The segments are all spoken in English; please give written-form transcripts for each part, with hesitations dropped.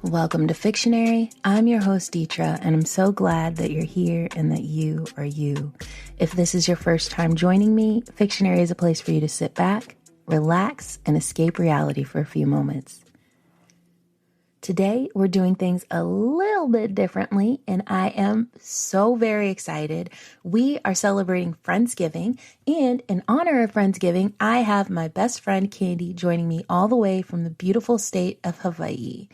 Welcome to Fictionary. I'm your host, Deitra, and I'm so glad that you're here and that you are you. If this is your first time joining me, Fictionary is a place for you to sit back, relax, and escape reality for a few moments. Today, we're doing things a little bit differently, and I am so very excited. We are celebrating Friendsgiving, and in honor of Friendsgiving, I have my best friend, Candy, joining me all the way from the beautiful state of Hawaii.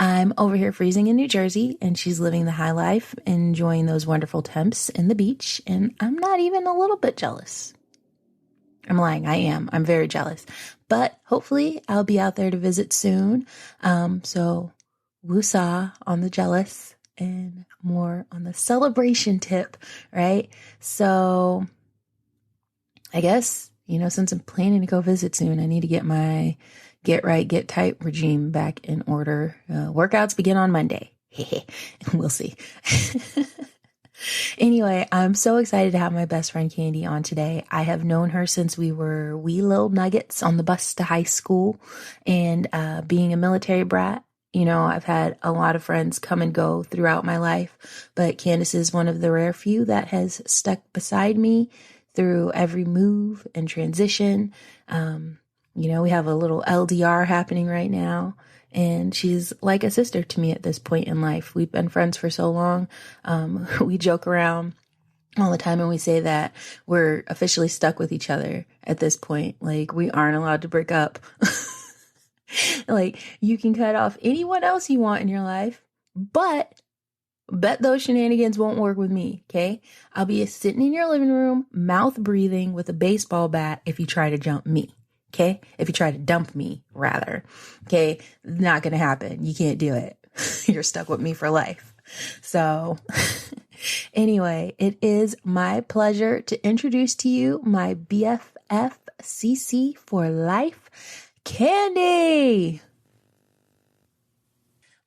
I'm over here freezing in New Jersey, and she's living the high life, enjoying those wonderful temps in the beach, and I'm not even a little bit jealous. I'm lying. I am. I'm very jealous. But hopefully I'll be out there to visit soon. So woosah on the jealous and more on the celebration tip, right? So I guess, since I'm planning to go visit soon, I need to get my get right, get tight regime back in order. Workouts begin on Monday. We'll see. Anyway, I'm so excited to have my best friend Candy on today. I have known her since we were wee little nuggets on the bus to high school, and being a military brat, I've had a lot of friends come and go throughout my life, but Candace is one of the rare few that has stuck beside me through every move and transition. We have a little LDR happening right now. And she's like a sister to me at this point in life. We've been friends for so long. We joke around all the time and we say that we're officially stuck with each other at this point. Like, we aren't allowed to break up. Like, you can cut off anyone else you want in your life, but bet those shenanigans won't work with me, okay? I'll be sitting in your living room, mouth breathing with a baseball bat if you try to jump me. Okay. If you try to dump me, rather. Okay. Not going to happen. You can't do it. You're stuck with me for life. So anyway, it is my pleasure to introduce to you my BFF CC for life, Candy.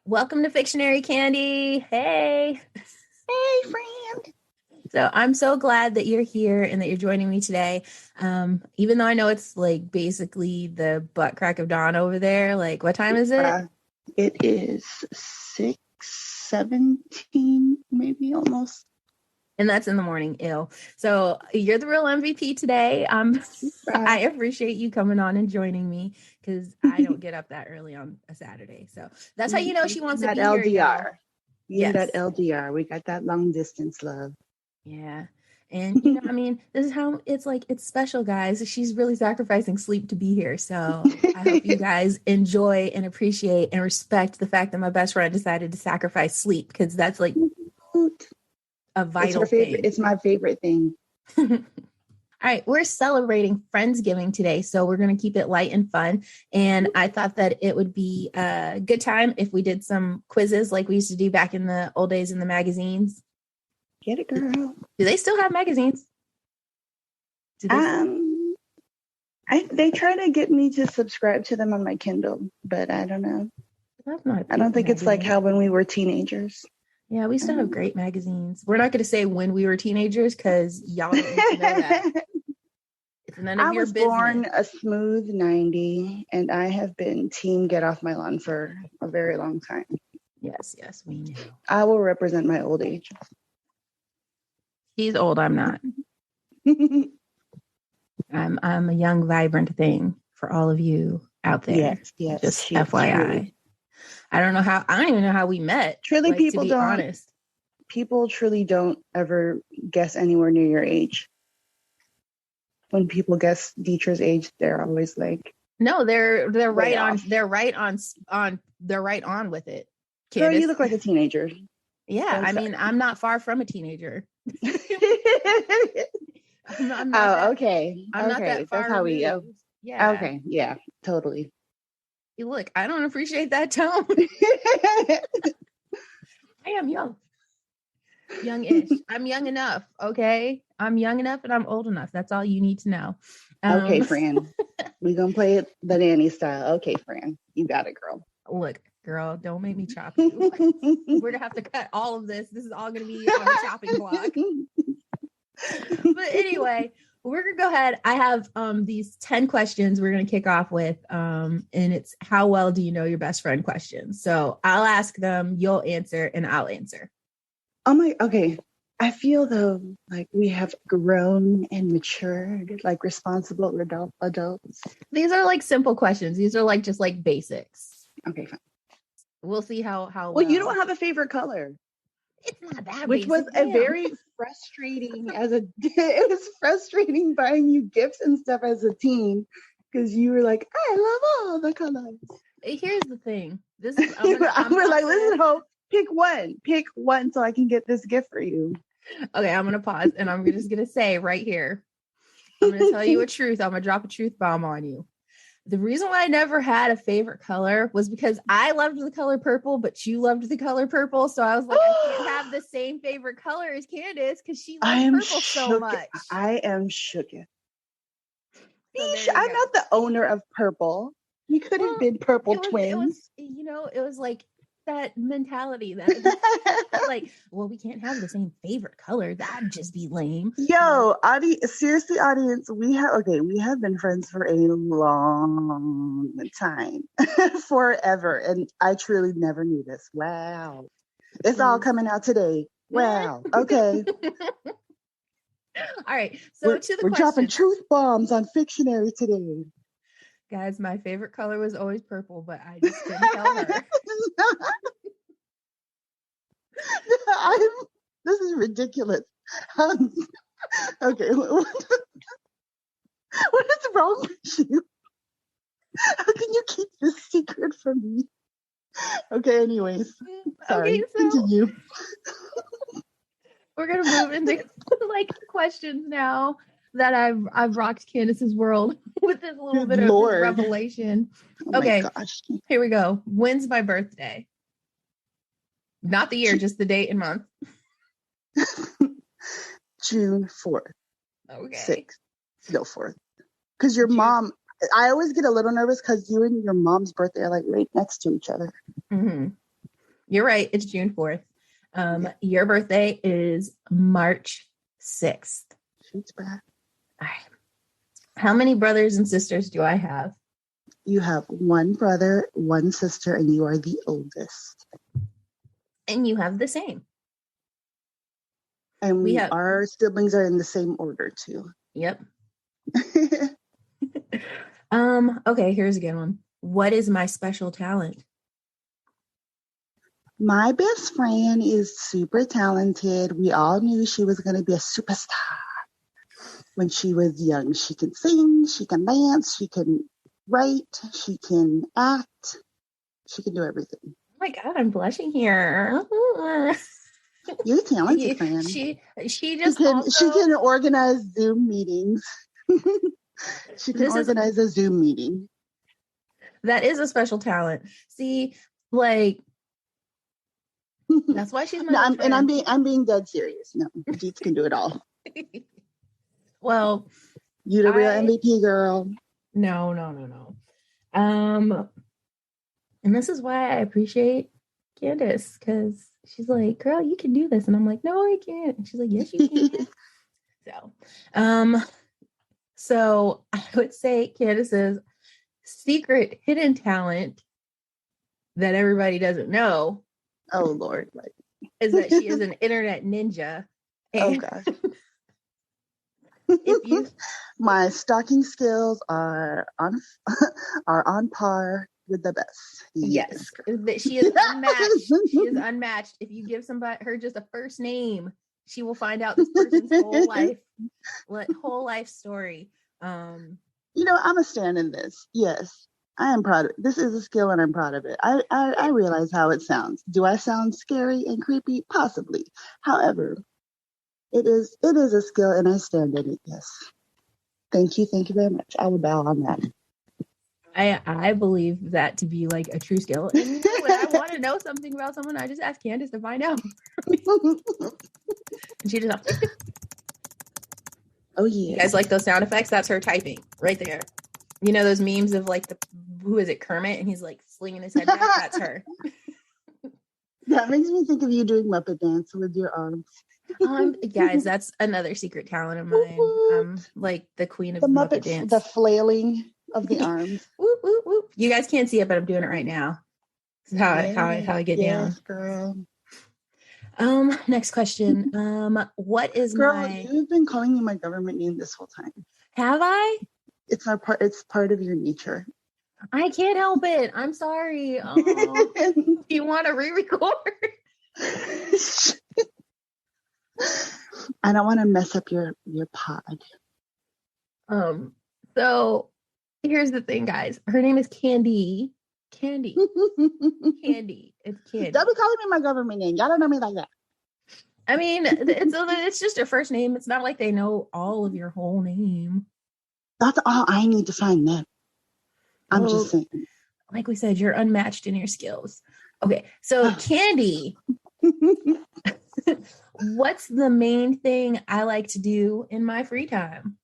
Welcome to Fictionary, Candy. Hey. Hey, friend. So I'm so glad that you're here and that you're joining me today. Even though I know it's like basically the butt crack of dawn over there. Like, what time is it? It is 6:17, maybe almost. And that's in the morning. Ew. So you're the real MVP today. I appreciate you coming on and joining me because I don't get up that early on a Saturday. So that's how you know she wants to be LDR. here. Yes. That LDR. We got that long distance love. Yeah. And, this is how it's like, it's special, guys. She's really sacrificing sleep to be here. So I hope you guys enjoy and appreciate and respect the fact that my best friend decided to sacrifice sleep, because that's like a vital thing. It's my favorite thing. All right. We're celebrating Friendsgiving today. So we're going to keep it light and fun. And I thought that it would be a good time if we did some quizzes like we used to do back in the old days in the magazines. Get it, girl. Do they still have magazines? They try to get me to subscribe to them on my Kindle, but I don't know. I don't think it's like how when we were teenagers. Yeah, we still have great magazines. We're not going to say when we were teenagers because y'all don't need to know that. It's none of your business. I was born a smooth 90, and I have been team get off my lawn for a very long time. Yes, we know. I will represent my old age. She's old. I'm not. I'm a young, vibrant thing for all of you out there. Yes. Just FYI. Truly. I don't even know how we met. Truly, like, people to be don't. Honest. People truly don't ever guess anywhere near your age. When people guess Deitra's age, they're always like, no, they're right on. They're right on with it. Candace. Girl, you look like a teenager. Yeah, I'm not far from a teenager. I'm okay. I'm not that far. That's how we go. Yeah. Okay. Yeah. Totally. Look, I don't appreciate that tone. I am youngish. I'm young enough. Okay, I'm young enough and I'm old enough. That's all you need to know. Okay, Fran. We gonna play it the nanny style. Okay, Fran, you got it, girl. Look, girl, don't make me chop you. We're gonna have to cut all of this. This is all gonna be on the chopping block. But anyway, we're gonna go ahead. I have these 10 questions we're gonna kick off with. And it's how well do you know your best friend questions. So I'll ask them, you'll answer, and I'll answer. Okay. I feel though like we have grown and matured, like responsible adults. These are like simple questions. These are like just like basics. Okay, fine. We'll see how well. You don't have a favorite color. It's not that which basic. Was a very frustrating it was frustrating buying you gifts and stuff as a teen because you were like, I love all the colors. Here's the thing. This is we're like, listen, Hope, pick one so I can get this gift for you. Okay, I'm gonna pause and I'm just gonna say right here, I'm gonna tell you a truth. I'm gonna drop a truth bomb on you. The reason why I never had a favorite color was because I loved the color purple, but you loved the color purple. So I was like, I can't have the same favorite color as Candace because she loves purple so much. I am shook. I'm not the owner of purple. We could have been purple twins. It was like that mentality that like, well, we can't have the same favorite color. That'd just be lame. Yo, seriously, audience, we have been friends for a long time. Forever. And I truly never knew this. Wow. It's all coming out today. Wow. Okay. All right. So we're dropping truth bombs on Fictionary today. Guys, my favorite color was always purple, but I just couldn't tell her. This is ridiculous. Okay. What is wrong with you? How can you keep this secret from me? Okay, anyways. Sorry. Okay, continue. We're going to move into like questions now that I've rocked Candace's world with this little bit of revelation. Okay, here we go. When's my birthday? Not the year, just the date and month. June 4th. Okay. 4th. Because your mom, I always get a little nervous because you and your mom's birthday are like right next to each other. Mm-hmm. You're right. It's June 4th. Your birthday is March 6th. Shoots back. All right. How many brothers and sisters do I have? You have one brother, one sister, and you are the oldest. And you have the same. And our siblings are in the same order too. Yep. Okay, here's a good one. What is my special talent? My best friend is super talented. We all knew she was going to be a superstar when she was young. She can sing, she can dance, she can write, she can act, she can do everything. Oh my God, I'm blushing here. You're a talented friend. She can organize Zoom meetings. She can organize a Zoom meeting. That is a special talent. See, like, that's why she's my friend. And I'm being dead serious. No, Deets can do it all. Well, you the real MVP girl. No. And this is why I appreciate Candace, because she's like, girl, you can do this. And I'm like, no, I can't. And she's like, yes, you can. So I would say Candace's secret hidden talent that everybody doesn't know. Oh, Lord. Is that she is an internet ninja. Oh, gosh. My stalking skills are on par with the best. Yes. She is unmatched. She is unmatched. If you give her just a first name, she will find out this person's whole life story. I'm a stand in this. Yes. I am proud of it. This is a skill and I'm proud of it. I realize how it sounds. Do I sound scary and creepy? Possibly. However, it is a skill and I stand in it. Yes. Thank you very much. I will bow on that. I believe that to be like a true skill. And when I want to know something about someone, I just ask Candace to find out. And she just oh yeah. You guys like those sound effects? That's her typing right there. You know those memes of like who is it, Kermit, and he's like slinging his head back? That's her. That makes me think of you doing Muppet dance with your arms. Guys, that's another secret talent of mine. I'm like the queen of The the Muppet Muppet, dance. the flailing of the arms. Whoop, whoop, whoop. You guys can't see it, but I'm doing it right now. This is how I get down. Girl. Next question. What is Girl, you've been calling me my government name this whole time. Have I? It's part of your nature. I can't help it. I'm sorry. Oh, do you want to re-record? I don't want to mess up your pod. So here's the thing, guys. Her name is Candy. Candy. Candy. It's Candy. Don't be calling me my government name. Y'all don't know me like that. I mean, it's just her first name. It's not like they know all of your whole name. That's all I need to find them. I'm just saying. Like we said, you're unmatched in your skills. Okay, so Candy, what's the main thing I like to do in my free time?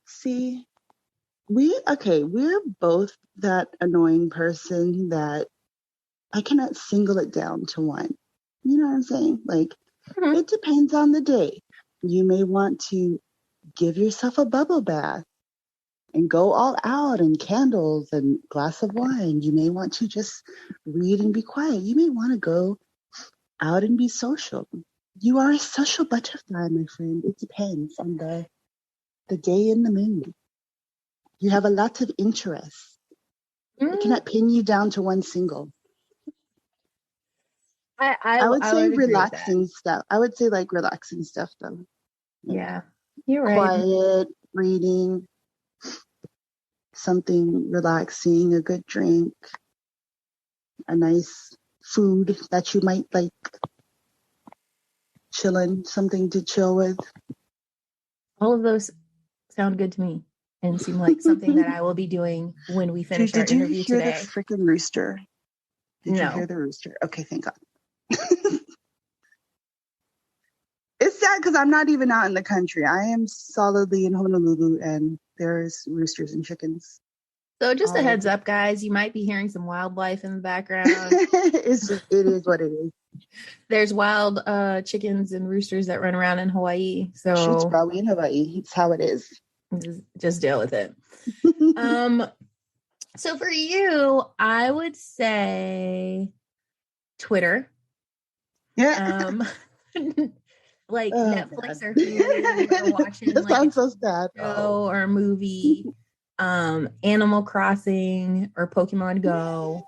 See, we're both that annoying person that I cannot single it down to one. You know what I'm saying? Like, It depends on the day. You may want to give yourself a bubble bath and go all out and candles and glass of wine. You may want to just read and be quiet. You may want to go out and be social. You are a social butterfly, my friend. It depends on the day and the mood. You have a lot of interests. I cannot pin you down to one single. I would say relaxing stuff. I would say like relaxing stuff though. Yeah, you're right. Quiet, reading, something relaxing, a good drink, a nice food that you might like, chilling, something to chill with. All of those sound good to me and seem like something that I will be doing when we finish our interview today. Did you hear the freaking rooster? Did you hear the rooster? Okay, thank God. It's sad because I'm not even out in the country. I am solidly in Honolulu and there's roosters and chickens. So just a heads up, guys, you might be hearing some wildlife in the background. It is what it is. There's wild chickens and roosters that run around in Hawaii. So it's probably in Hawaii. It's how it is. Just deal with it. So for you, I would say Twitter. Yeah. Like Netflix or Hulu or watching that sounds so sad. Show or a movie. Animal Crossing or Pokemon Go.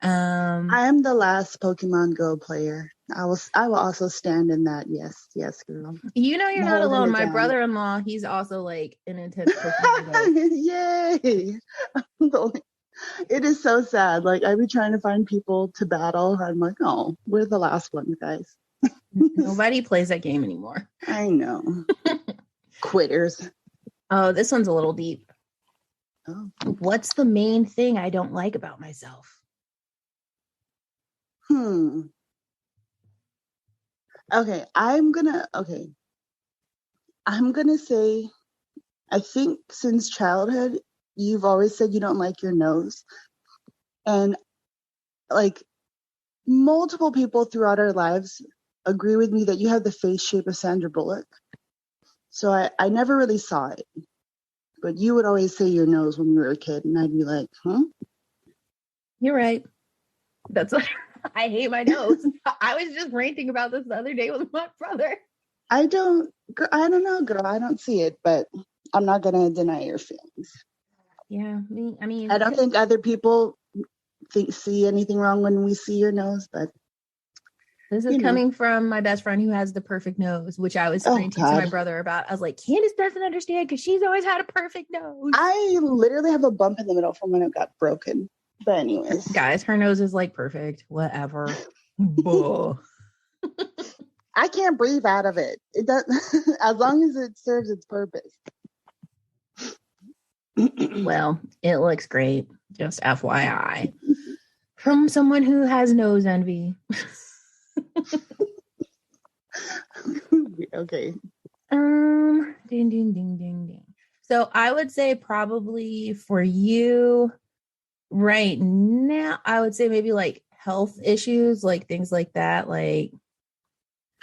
I am the last Pokemon Go player. I will also stand in that. Yes, girl. You know you're not alone. My brother-in-law, he's also like an intense Pokemon Go. Yay! It is so sad. Like I be trying to find people to battle. I'm like, oh, we're the last one, guys. Nobody plays that game anymore. I know. Quitters. Oh, this one's a little deep. Oh. What's the main thing I don't like about myself? Okay, I'm gonna say, I think since childhood, you've always said you don't like your nose. And like multiple people throughout our lives agree with me that you have the face shape of Sandra Bullock. So I never really saw it. But you would always say your nose when we were a kid, and I'd be like, huh? You're right. That's what I hate my nose. I was just ranting about this the other day with my brother. I don't know, girl. I don't see it, but I'm not going to deny your feelings. Yeah, I mean, I don't think other people see anything wrong when we see your nose, but this is coming from my best friend who has the perfect nose, which I was ranting to my brother about. I was like, Candace doesn't understand because she's always had a perfect nose. I literally have a bump in the middle from when it got broken. But anyways. Guys, her nose is like perfect. Whatever. I can't breathe out of it. It does, as long as it serves its purpose. Well, it looks great. Just FYI. From someone who has nose envy. Okay. Ding, ding, ding, ding, ding. So I would say probably for you right now, I would say maybe like health issues, like things like that. Like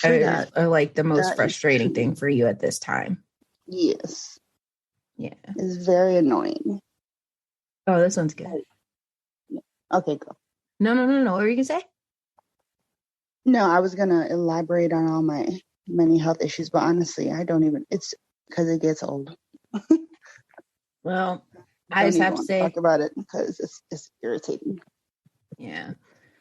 True that. are like the most That is frustrating true. thing for you at this time. Yes. Yeah. It's very annoying. Oh, this one's good. Okay, go. No. What were you gonna say? No, I was gonna elaborate on all my many health issues, but honestly, I don't even. It's because it gets old. Well, I Don't just even have to want to say, talk about it because it's irritating. yeah.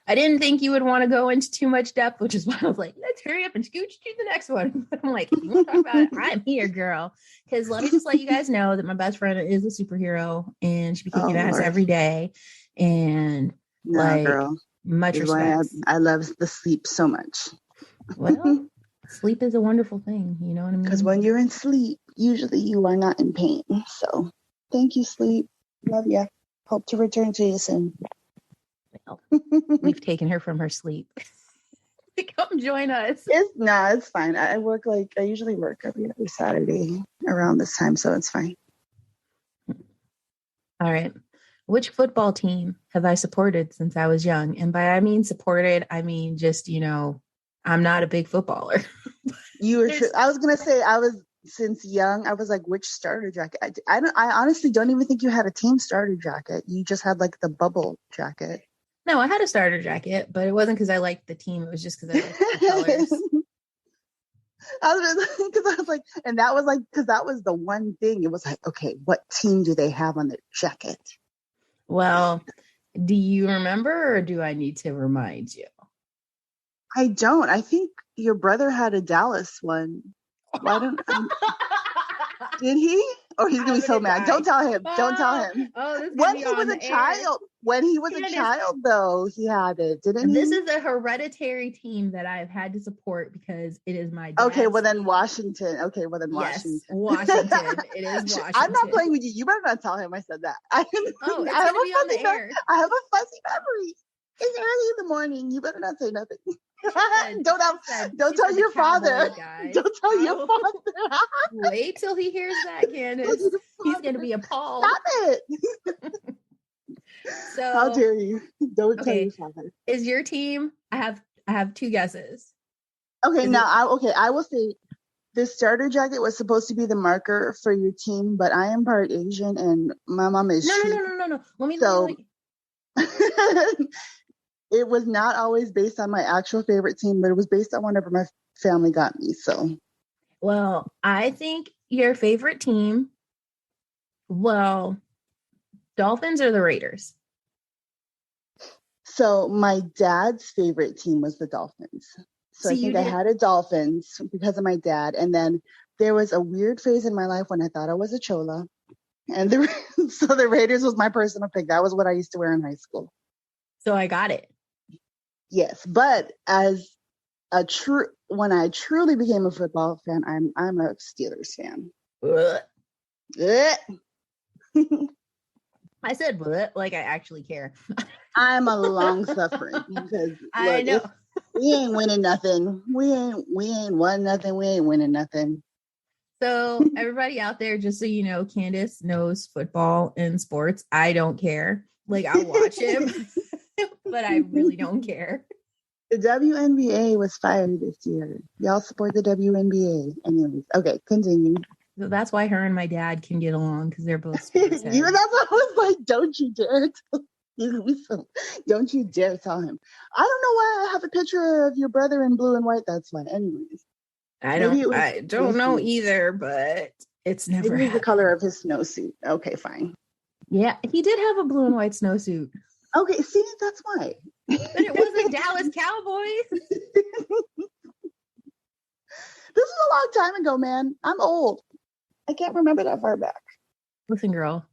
I didn't think you would want to go into too much depth, which is why I was like, let's hurry up and scooch to the next one. But I'm like, if you want to talk about it, I'm here, girl. Because let me just let you guys know that my best friend is a superhero and she be Oh kicking ass Lord, every day. And no, like, girl. much This is why respect. I love the sleep so much. Well, sleep is a wonderful thing. You know what I Because mean? when you're in sleep, usually you are not in pain. So, thank you, sleep. Love ya. Hope to return to you soon. Well, we've taken her from her sleep. Come join us. It's fine. I work I usually work every other Saturday around this time, so it's fine. All right. Which football team have I supported since I was young? And by I mean supported, I mean just, I'm not a big footballer. You were true. I was gonna say since young. I was like, which starter jacket? I honestly don't even think you had a team starter jacket. You just had like the bubble jacket. No, I had a starter jacket, but it wasn't because I liked the team. It was just because I liked the colors. I was like, and that was like, because that was the one thing. It was like, okay, what team do they have on their jacket? Well, do you remember or do I need to remind you? I don't. I think your brother had a Dallas one. Why don't did he? Or he's gonna be so mad. Don't tell him. Don't tell him. When he was a child. When he was a child, though, he had it, didn't he? This is a hereditary team that I've had to support because it is my dad's Okay, well then team. Washington. Okay, well then Washington. Yes, Washington. It is Washington. I'm not playing with you. You better not tell him I said that. It's gonna be on the air. I have a fuzzy memory. It's early in the morning. You better not say nothing. Don't tell your father. Don't tell your father. Wait till he hears that, Candace. He's going to be appalled. Stop it. So how dare you? Don't tell your father. Is your team? I have two guesses. Okay, I will say the starter jacket was supposed to be the marker for your team, but I am part Asian and my mom is No. Let me it was not always based on my actual favorite team, but it was based on whatever my family got me. So, well, I think your favorite team, Dolphins or the Raiders? So my dad's favorite team was the Dolphins. So I think I had a Dolphins because of my dad. And then there was a weird phase in my life when I thought I was a Chola. And so the Raiders was my personal pick. That was what I used to wear in high school. So I got it. Yes, but when I truly became a football fan, I'm a Steelers fan. I said like I actually care. I'm a long suffering because I know we ain't winning nothing. We ain't won nothing. We ain't winning nothing. So everybody out there, just so you know, Candace knows football and sports. I don't care. Like I'll watch him, but I really don't care. The WNBA was fired this year. Y'all support the WNBA. Anyways, okay, continue. So that's why her and my dad can get along because they're both sports heads. Even that's what I was like, don't you dare don't you dare tell him. I don't know why I have a picture of your brother in blue and white. That's fine. Anyways. I don't know either, but it's never the color of his snowsuit. Okay, fine. Yeah, he did have a blue and white snowsuit. Okay, see, that's why. But it wasn't Dallas Cowboys. This is a long time ago, man. I'm old. I can't remember that far back. Listen, girl.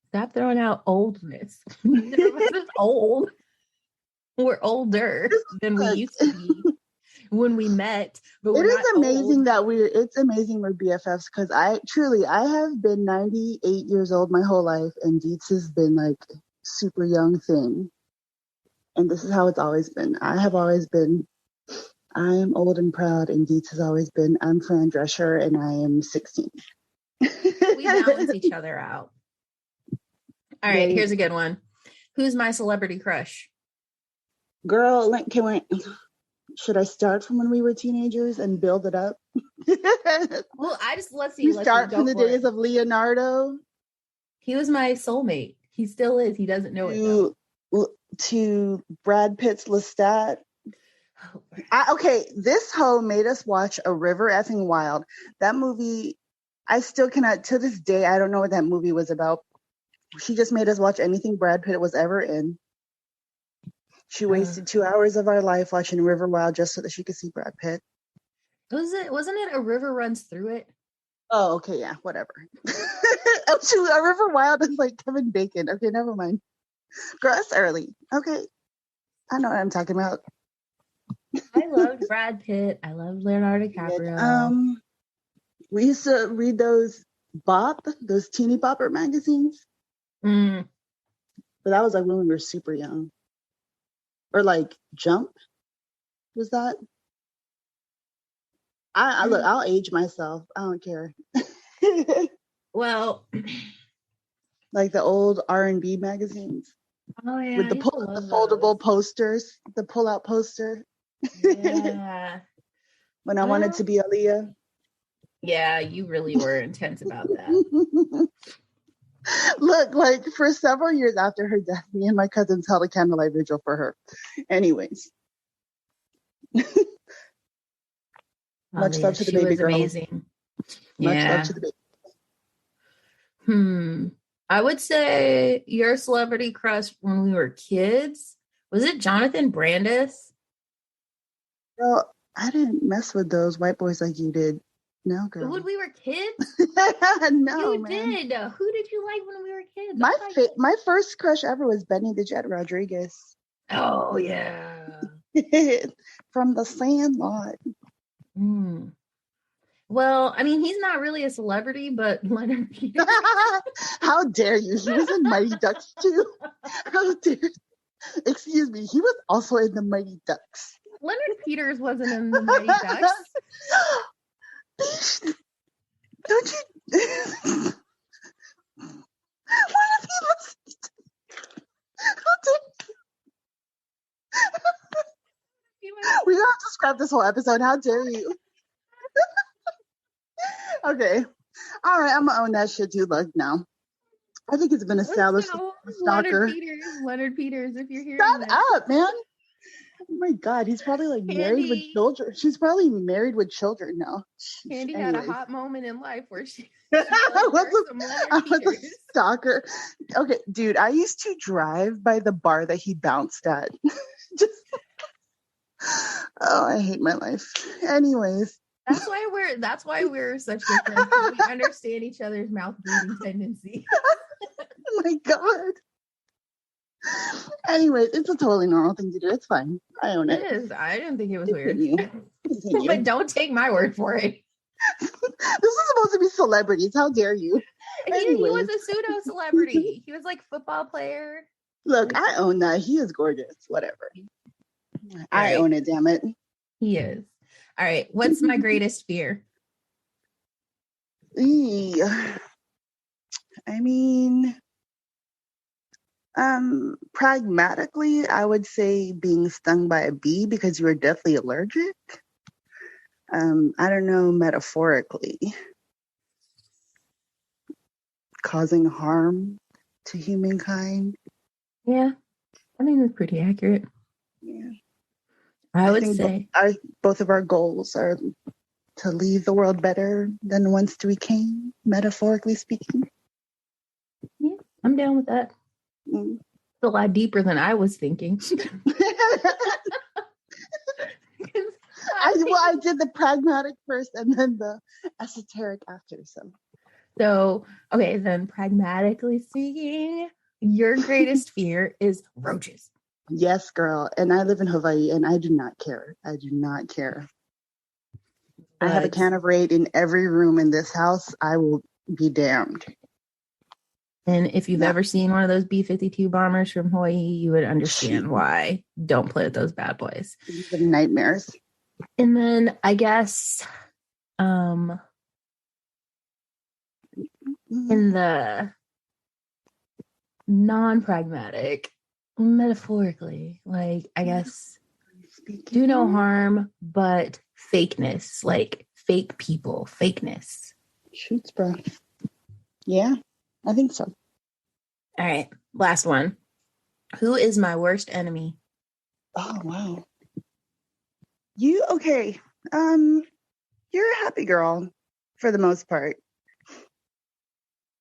Stop throwing out oldness. We're old. We're older than we used to be when we met. But it is amazing it's amazing we're BFFs because I have been 98 years old my whole life, and Dietz has been like super young thing. And this is how it's always been. I am old and proud, and Dietz has always been, I'm Fran Drescher, and I am 16. We balance each other out. All right, here's a good one. Who's my celebrity crush? Girl, Should I start from when we were teenagers and build it up? Well, let's see. We start Go from the for days it. of Leonardo He was my soulmate. He still is. He doesn't know it though. to Brad Pitt's Lestat. Oh, Okay, this hoe made us watch A River Effing Wild. That movie, I still cannot, to this day, I don't know what that movie was about. She just made us watch anything Brad Pitt was ever in. She wasted 2 hours of our life watching River Wild just so that she could see Brad Pitt. Wasn't it A River Runs Through It? Oh, okay, yeah, whatever. Oh, shoot, A River Wild is like Kevin Bacon. Okay, never mind. Girl, it's early. Okay, I know what I'm talking about. I loved Brad Pitt. I loved Leonardo DiCaprio. Yeah, we used to read those teeny bopper magazines. Mm. But that was like when we were super young. Or like Jump, was that? Look, I'll age myself. I don't care. Well, like the old R&B magazines. Oh yeah, with the foldable posters, the pull-out poster. Yeah. When I wanted to be Aaliyah. Yeah, you really were intense about that. Look, like for several years after her death, me and my cousins held a candlelight vigil for her. Anyways. Much love to the baby girl. Amazing. Much love to the baby. I would say your celebrity crush when we were kids, was it Jonathan Brandis? Girl, I didn't mess with those white boys like you did. No, girl. When we were kids? No, you man. did. Who did you like when we were kids? My first crush ever was Benny the Jet Rodriguez. Oh, yeah. From The Sandlot. Well, I mean, he's not really a celebrity, but Leonard Peters. How dare you? He was in Mighty Ducks too. How dare you? Excuse me, he was also in the Mighty Ducks. Leonard Peters wasn't in the Mighty Ducks. Don't you? What if he listened? How dare you? We don't have to scrap this whole episode. How dare you? Okay. All right, I'm gonna own that shit too. Look, now I think it's been established. Leonard Peters, if you're hearing Shut this. up, man. Oh my God, he's probably like married with children. She's probably married with children now. Candy had a hot moment in life where she I was a stalker. Okay, dude, I used to drive by the bar that he bounced at. I hate my life. Anyways. That's why we're such good friends. We understand each other's mouth breathing tendency. Oh my God. Anyways, it's a totally normal thing to do. It's fine. I own it. It is. I didn't think it was weird. But don't take my word for it. This is supposed to be celebrities. How dare you? He was a pseudo celebrity. He was like football player. Look, I own that. He is gorgeous. Whatever. I own it, damn it. He is. All right. What's my greatest fear? I mean, pragmatically, I would say being stung by a bee because you are deathly allergic. I don't know, metaphorically, causing harm to humankind. Yeah, I think that's pretty accurate. Yeah. I would say both of our goals are to leave the world better than once we came, metaphorically speaking. Yeah, I'm down with that. It's a lot deeper than I was thinking. I did the pragmatic first and then the esoteric after. So, okay, then pragmatically speaking, your greatest fear is roaches. Yes, girl. And I live in Hawaii and I do not care. I do not care. But I have a can of Raid in every room in this house. I will be damned. And if you've ever seen one of those B-52 bombers from Hawaii, you would understand why. Don't play with those bad boys. These are nightmares. And then I guess in the non-pragmatic, metaphorically, like I guess do no harm, but fakeness, like fake people, fakeness. Shoots, bro. Yeah, I think so. All right, last one. Who is my worst enemy? Oh, wow. Okay. You're a happy girl for the most part.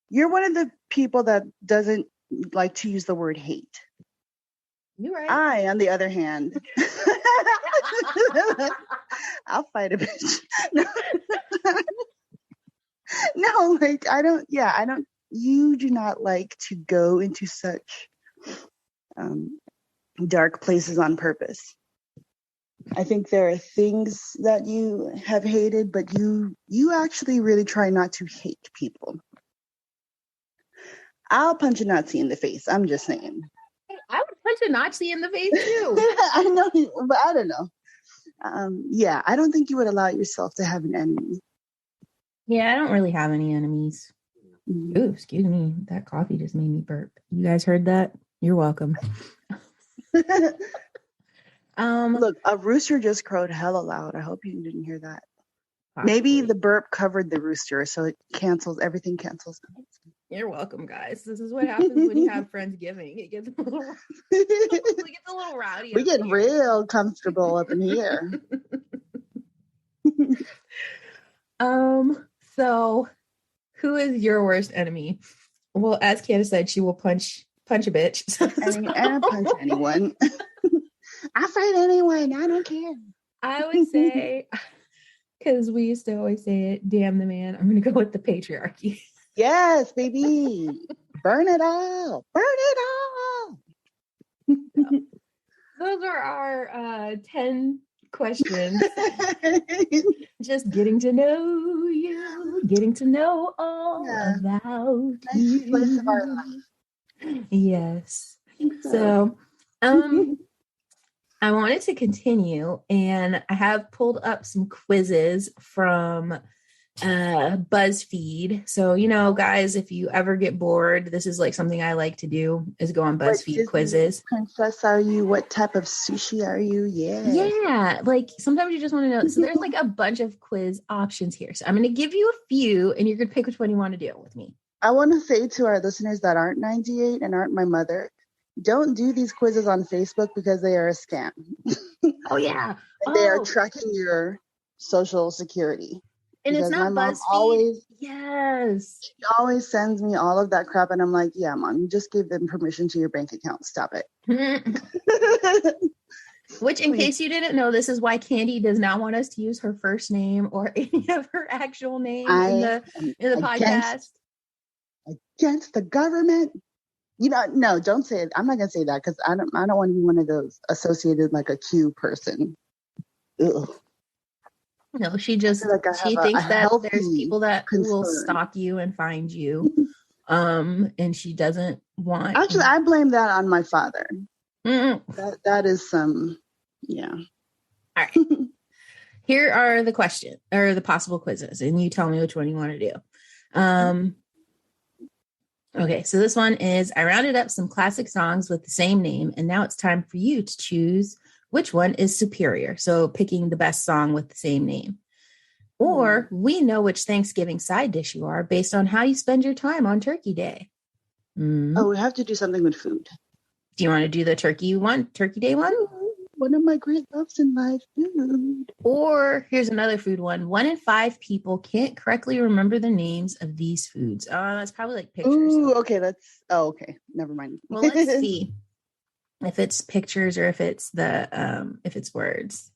You're one of the people that doesn't like to use the word hate. You're right. I, on the other hand, I'll fight a bitch. No, like, I don't, you do not like to go into such dark places on purpose. I think there are things that you have hated, but you actually really try not to hate people. I'll punch a Nazi in the face. I'm just saying. I would punch a Nazi in the face too. I know, but I don't know. Yeah, I don't think you would allow yourself to have an enemy. Yeah, I don't really have any enemies. Mm-hmm. Ooh, excuse me. That coffee just made me burp. You guys heard that? You're welcome. Look, a rooster just crowed hella loud. I hope you didn't hear that. Possibly. Maybe the burp covered the rooster, so it cancels. Everything cancels. You're welcome, guys. This is what happens when you have Friendsgiving. It gets a little rowdy. We get real comfortable up in here. So who is your worst enemy? Well, as Candace said, she will punch a bitch. I don't punch anyone. I fight anyone. I don't care. I would say, because we used to always say it, damn the man. I'm going to go with the patriarchy. Yes, baby. Burn it all. Burn it all. So, those are our 10 questions. Just getting to know you, getting to know all about you. Slice of our life. Yes. So, I wanted to continue, and I have pulled up some quizzes from Buzzfeed. So, you know, guys, if you ever get bored, this is like something I like to do, is go on Buzzfeed Quizzes. Princess are you? What type of sushi are you? Yeah, like sometimes you just want to know. So there's like a bunch of quiz options here. So I'm going to give you a few, and you're going to pick which one you want to do with me. I want to say to our listeners that aren't 98 and aren't my mother, don't do these quizzes on Facebook because they are a scam. Oh, yeah. They are tracking your social security. And it's not BuzzFeed. Yes. She always sends me all of that crap, and I'm like, yeah, Mom, you just gave them permission to your bank account. Stop it. Which, in case you didn't know, this is why Candy does not want us to use her first name or any of her actual name in the podcast. Against the government. You know, no, don't say it. I'm not gonna say that because I don't want to be one of those associated like a Q person. Ugh. No, she thinks that there's people that will stalk you and find you. And she doesn't want. Actually, I blame that on my father. That is some, yeah. All right. Here are the questions or the possible quizzes, and you tell me which one you want to do. Okay, so this one is, I rounded up some classic songs with the same name, and now it's time for you to choose which one is superior. So picking the best song with the same name. Or we know which Thanksgiving side dish you are based on how you spend your time on Turkey Day. Oh, we have to do something with food. Do you want to do the Turkey Day one? One of my great loves in life, food. Or here's another food one. 1 in 5 people can't correctly remember the names of these foods. That's probably like pictures. Ooh, okay. Okay. Never mind. Well, let's see if it's pictures or if it's if it's words.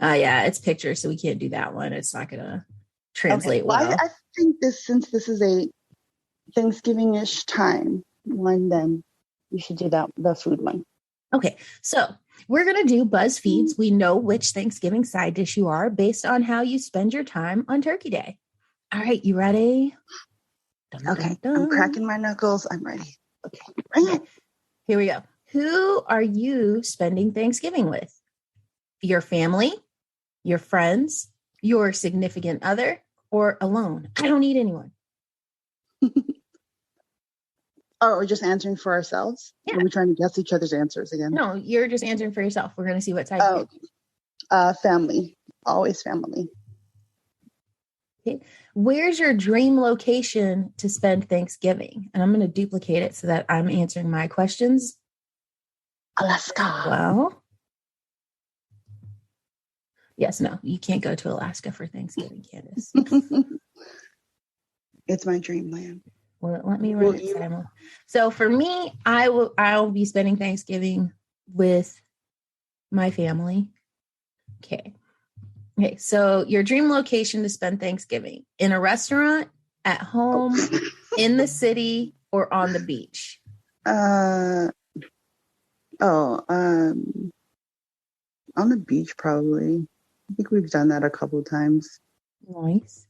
Yeah, it's pictures, so we can't do that one. It's not gonna translate well. I think since this is a Thanksgiving-ish time one, then you should do the food one. Okay, so we're going to do BuzzFeed's We Know Which Thanksgiving Side Dish You Are based on how you spend your time on Turkey Day. All right, you ready? Okay, I'm cracking my knuckles. I'm ready. Okay, bring it. Here we go. Who are you spending Thanksgiving with? Your family, your friends, your significant other, or alone? I don't need anyone. Oh, we're just answering for ourselves? Yeah. Or are we trying to guess each other's answers again? No, you're just answering for yourself. We're going to see what side you pick. Family. Always family. Okay. Where's your dream location to spend Thanksgiving? And I'm going to duplicate it so that I'm answering my questions. Alaska. Well, yes, no, you can't go to Alaska for Thanksgiving, Candace. It's my dreamland. Well, let me run it simultaneously. So for me, I'll be spending Thanksgiving with my family. Okay. So your dream location to spend Thanksgiving: in a restaurant, at home, in the city, or on the beach? On the beach, probably. I think we've done that a couple of times. Nice.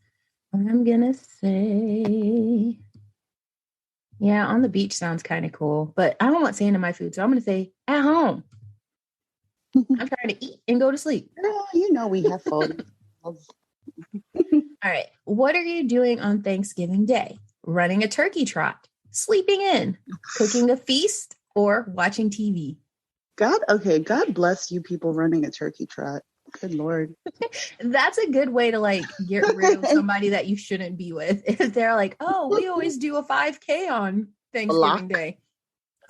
I'm gonna say, yeah, on the beach sounds kind of cool, but I don't want sand in my food, so I'm gonna say at home. I'm trying to eat and go to sleep. Girl, we have photos. All right. What are you doing on Thanksgiving Day? Running a turkey trot, sleeping in, cooking a feast, or watching TV? God bless you people running a turkey trot. Good Lord. That's a good way to get rid of somebody that you shouldn't be with. If they're like, oh, we always do a 5K on Thanksgiving Day.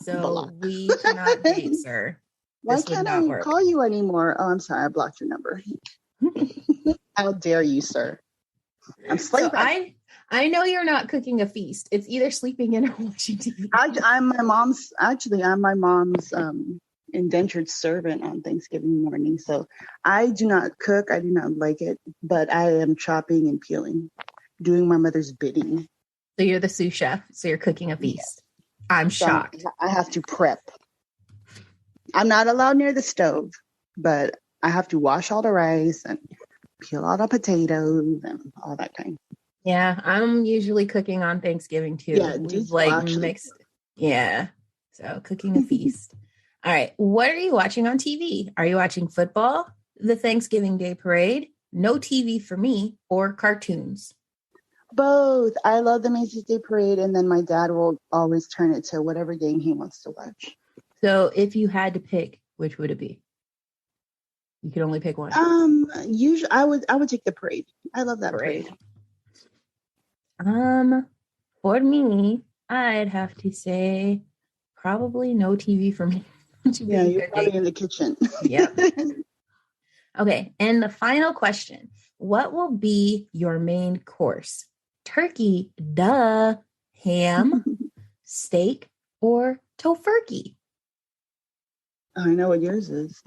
So we cannot date, sir. Why can't I call you anymore? Oh, I'm sorry. I blocked your number. How dare you, sir? I'm sleeping. So I know you're not cooking a feast. It's either sleeping in or watching TV. I'm my mom's indentured servant on Thanksgiving morning. So I do not cook. I do not like it, but I am chopping and peeling, doing my mother's bidding. So you're the sous chef. So you're cooking a feast. Yeah. I'm shocked. I have to prep. I'm not allowed near the stove, but I have to wash all the rice and peel all the potatoes and all that kind. Yeah, I'm usually cooking on Thanksgiving too. Yeah, mixed. Yeah, so cooking a feast. All right, what are you watching on TV? Are you watching football, the Thanksgiving Day parade, no TV for me, or cartoons? Both. I love the Macy's Day Parade, and then my dad will always turn it to whatever game he wants to watch. So if you had to pick, which would it be? You could only pick one. Usually I would take the parade. I love that parade. For me, I'd have to say probably no TV for me. Yeah, you're probably in the kitchen. Yep. Okay, and the final question: what will be your main course? Turkey, duh, ham, steak, or tofurkey? I know what yours is.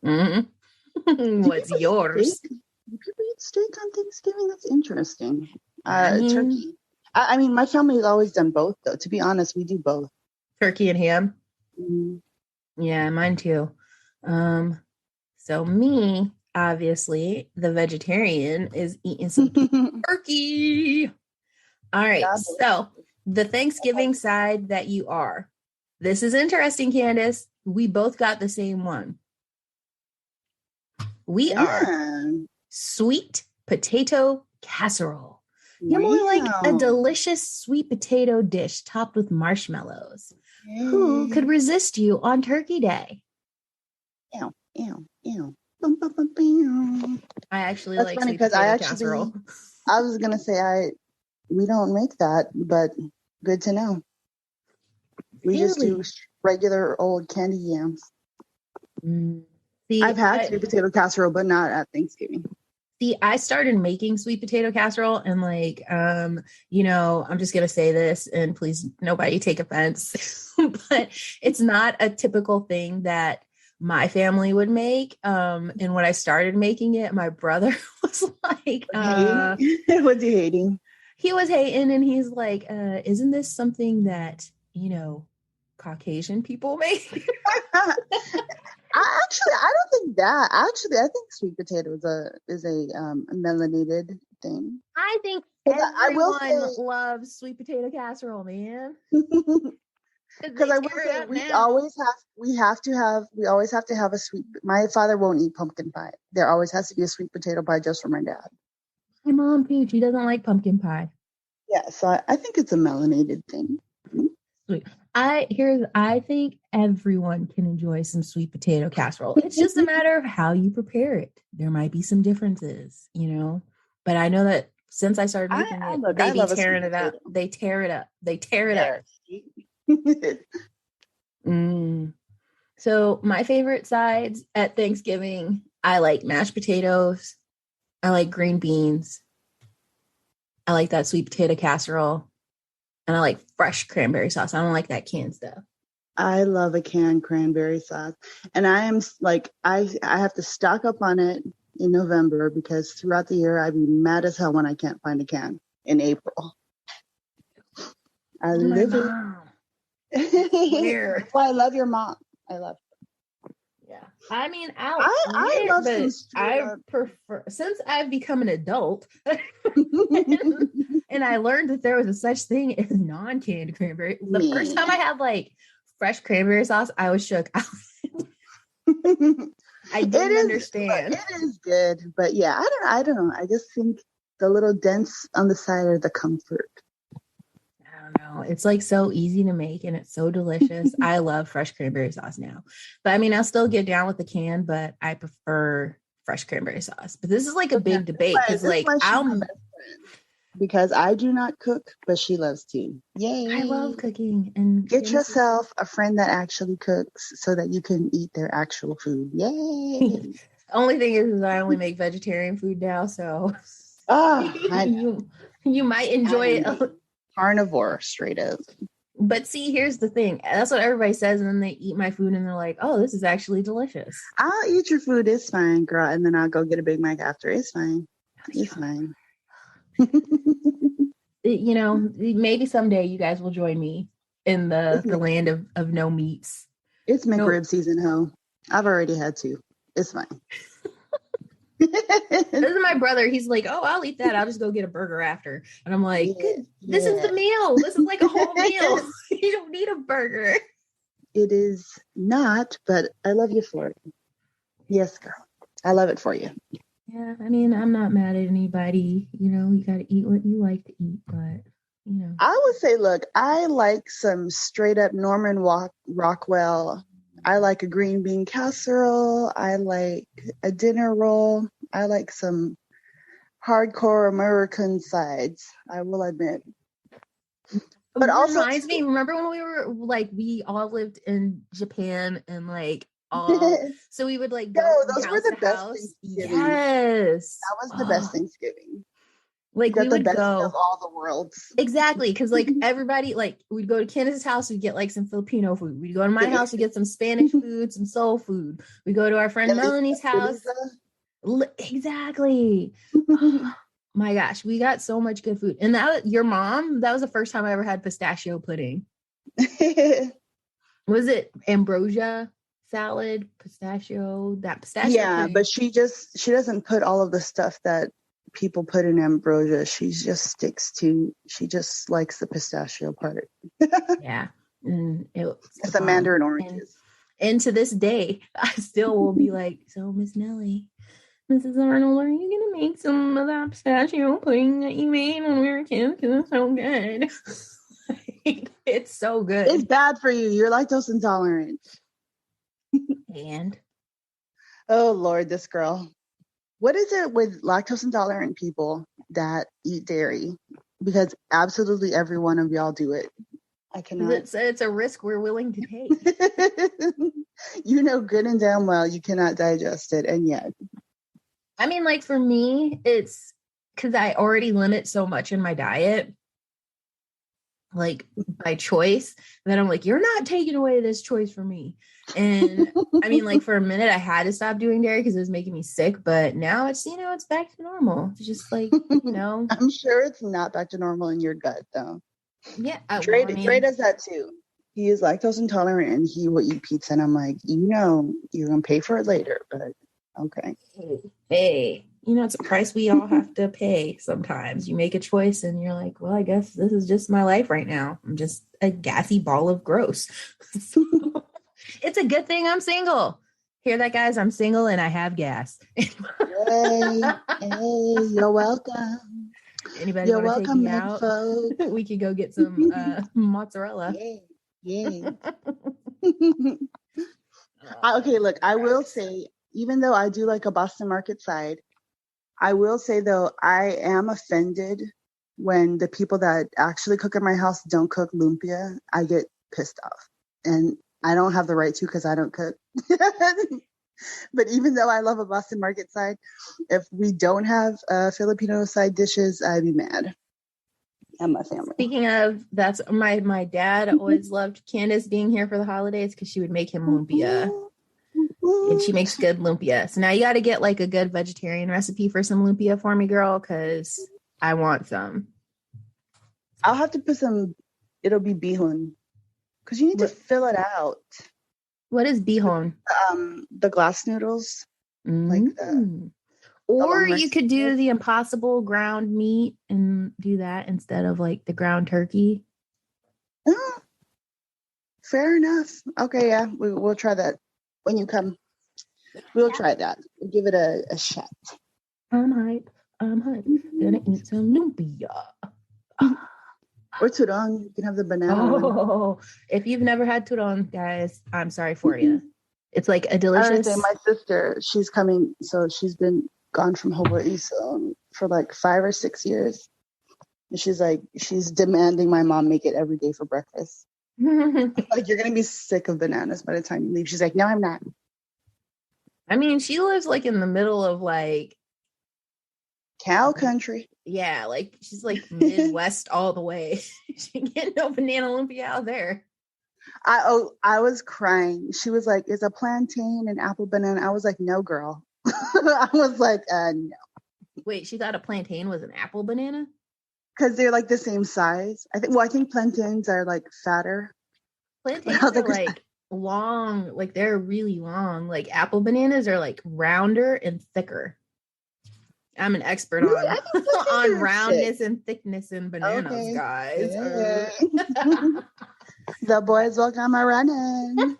Mm-hmm. What's yours? Do people eat steak on Thanksgiving? That's interesting. Turkey. I mean, my family has always done both, though. To be honest, we do both. Turkey and ham? Mm-hmm. Yeah, mine too. So me, obviously, the vegetarian, is eating some turkey. All right. So the Thanksgiving side that you are. This is interesting, Candace. We both got the same one. We are sweet potato casserole. You're more like a delicious sweet potato dish topped with marshmallows. Who could resist you on Turkey Day? Ew, ew, ew. Bum, bum, bum, bum. I actually like sweet potato casserole. I was going to say we don't make that, but good to know. We just do regular old candy yams. See, I've had sweet potato casserole, but not at Thanksgiving. See, I started making sweet potato casserole and I'm just going to say this and please nobody take offense, but it's not a typical thing that my family would make. And when I started making it, my brother was like, what's he hating? He was hating and he's like, isn't this something that, Caucasian people make? I don't think that. Actually, I think sweet potato is a melanated thing. I think everyone loves sweet potato casserole, man. Because I will say we always have to have a sweet. My father won't eat pumpkin pie. There always has to be a sweet potato pie just for my dad. My mom too. She doesn't like pumpkin pie. Yeah, so I think it's a melanated thing. Sweet. I think everyone can enjoy some sweet potato casserole. It's just a matter of how you prepare it. There might be some differences, but I know that since I started making it, Look, they I be love a tearing sweet it up. potato. They tear it up. They tear it up. There. Mm. So my favorite sides at Thanksgiving, I like mashed potatoes. I like green beans. I like that sweet potato casserole. And I like fresh cranberry sauce. I don't like that canned stuff. I love a canned cranberry sauce. And I am like, I have to stock up on it in November because throughout the year I'd be mad as hell when I can't find a can in April. I My live mom. it. Weird. Well, I love your mom. I love her. Yeah. I mean, I love some but straight I up. prefer, since I've become an adult and I learned that there was a such thing as non-canned cranberry. The first time I had like fresh cranberry sauce, I was shook. I didn't understand. Look, it is good, but yeah, I don't know. I just think the little dents on the side are the comfort. I don't know. It's like so easy to make and it's so delicious. I love fresh cranberry sauce now. But I mean, I'll still get down with the can, but I prefer fresh cranberry sauce. But this is like a big debate because like because I do not cook, but she loves to. Yay. I love cooking and get yourself a friend that actually cooks so that you can eat their actual food. Yay. Only thing is I only make vegetarian food now, so you might enjoy it. Carnivore, straight up. But see, here's the thing. That's what everybody says, and then they eat my food and they're like, oh, this is actually delicious. I'll eat your food, it's fine, girl, and then I'll go get a Big Mac after. It's fine. It's fine. Maybe someday you guys will join me in the land of no meats. It's McRib season, ho. I've already had two. It's fine. This is my brother. He's like, oh, I'll eat that. I'll just go get a burger after. And I'm like, this is the meal. This is like a whole meal. You don't need a burger. It is not, but I love you for it. Yes, girl. I love it for you. Yeah, I mean, I'm not mad at anybody. You got to eat what you like to eat, but, I would say, look, I like some straight up Norman Rockwell. I like a green bean casserole. I like a dinner roll. I like some hardcore American sides, I will admit. But also reminds me, remember when we were like, we all lived in Japan and like, so we would like go those were the best Thanksgiving. Yes. That was the best Thanksgiving. Like we would go of all the worlds. Exactly. Cause like everybody, like we'd go to Candace's house, we'd get like some Filipino food. We'd go to my house, we'd get some Spanish food, some soul food. We go to our friend Melanie's house. Exactly. Oh, my gosh, we got so much good food. And your mom, that was the first time I ever had pistachio pudding. Was it ambrosia salad, pistachio? Yeah, pudding. but she doesn't put all of the stuff that people put in ambrosia. She just likes the pistachio part. Yeah. And it's the mandarin oranges. And to this day, I still will be like, so Miss Nellie, Mrs. Arnold, are you going to make some of that pistachio pudding that you made when we were kids? Because it's so good. It's so good. It's bad for you. You're lactose intolerant. And? Oh, Lord, this girl. What is it with lactose intolerant people that eat dairy? Because absolutely every one of y'all do it. I cannot. It's a risk we're willing to take. You know good and damn well you cannot digest it, and yet. I mean, like for me, it's because I already limit so much in my diet, like by choice, that I'm like, you're not taking away this choice from me. And I mean, like for a minute I had to stop doing dairy because it was making me sick, but now it's, it's back to normal. It's just like, I'm sure it's not back to normal in your gut though. Yeah. Trey does that too. He is lactose intolerant and he will eat pizza. And I'm like, you're going to pay for it later, but okay. Hey, it's a price we all have to pay sometimes. You make a choice and you're like, well, I guess this is just my life right now. I'm just a gassy ball of gross. It's a good thing I'm single. Hear that, guys? I'm single and I have gas. Hey, you're welcome. Anybody want to take me out? We could go get some mozzarella. Yay. Okay, look, I will say, even though I do like a Boston market side, I will say though, I am offended when the people that actually cook in my house don't cook lumpia. I get pissed off. And I don't have the right to because I don't cook. But even though I love a Boston market side, if we don't have Filipino side dishes, I'd be mad at my family. Speaking of, that's my dad always loved Candace being here for the holidays because she would make him lumpia. And she makes good lumpia. So now you got to get like a good vegetarian recipe for some lumpia for me, girl, because I want some. I'll have to put some, it'll be bihon. Because you need to fill it out. What is bihon? The glass noodles. Like the or you could do the impossible ground meat and do that instead of like the ground turkey. Oh, fair enough. Okay, yeah, we'll try that when you come. We'll try that. We'll give it a shot. I'm hype. Gonna eat some lumpia. Or tudong. You can have the banana one. If you've never had tudong, guys, I'm sorry for you. It's like a delicious. I would say my sister, she's coming, so she's been gone from Hawaii for like 5 or 6 years. And she's demanding my mom make it every day for breakfast. Like, you're gonna be sick of bananas by the time you leave. She's like, no, I'm not. I mean, she lives like in the middle of like cow country. Yeah, like she's like Midwest all the way. She can get no banana lumpia out there. I was crying. She was like, is a plantain an apple banana? I was like, no, girl. I was like, no. Wait, she thought a plantain was an apple banana? Because they're like the same size. I think plantains are like fatter. Plantains are like long, like they're really long. Like apple bananas are like rounder and thicker. I'm an expert on roundness and thickness in bananas, guys. Yeah. The boys will come a running.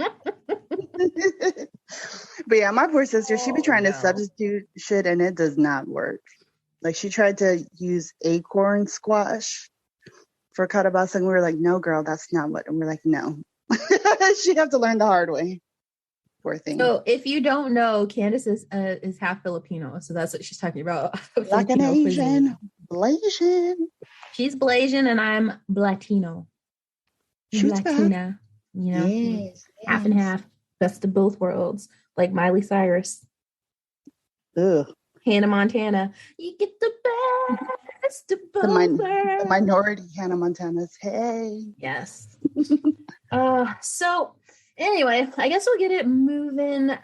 But yeah, my poor sister, she be trying to substitute shit and it does not work. Like she tried to use acorn squash for kalabasa and we were like, no, girl, that's not what. And we're like, no. She'd have to learn the hard way. Poor thing. So if you don't know, Candace is half Filipino, so that's what she's talking about. Like an Asian, Blasian. She's Blasian and I'm Latino. She's Latina, you know, yes, half and half, best of both worlds, like Miley Cyrus. Ugh. Hannah Montana, you get the best of both worlds. The minority Hannah Montanas. Hey. Yes. So anyway, I guess we'll get it moving. We're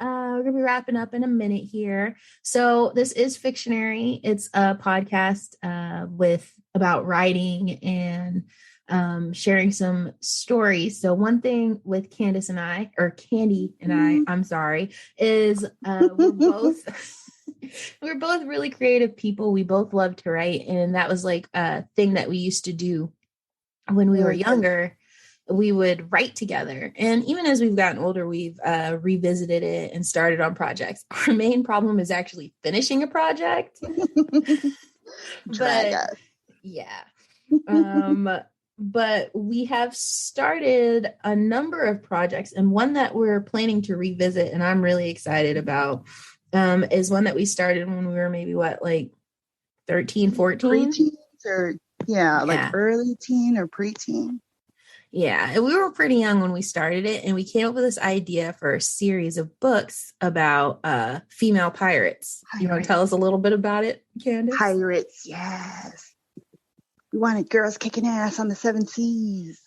gonna be wrapping up in a minute here. So this is Fictionary. It's a podcast about writing and sharing some stories. So one thing with Candace and I, or Candy and I'm sorry, is we're both really creative people. We both love to write, and that was like a thing that we used to do when we were younger. We would write together. And even as we've gotten older, we've revisited it and started on projects. Our main problem is actually finishing a project. But we have started a number of projects, and one that we're planning to revisit and I'm really excited about is one that we started when we were maybe like 13, 14? Like early teen or preteen. Yeah, and we were pretty young when we started it, and we came up with this idea for a series of books about female pirates. You want to tell us a little bit about it, Candace? Pirates, yes. We wanted girls kicking ass on the 7 seas.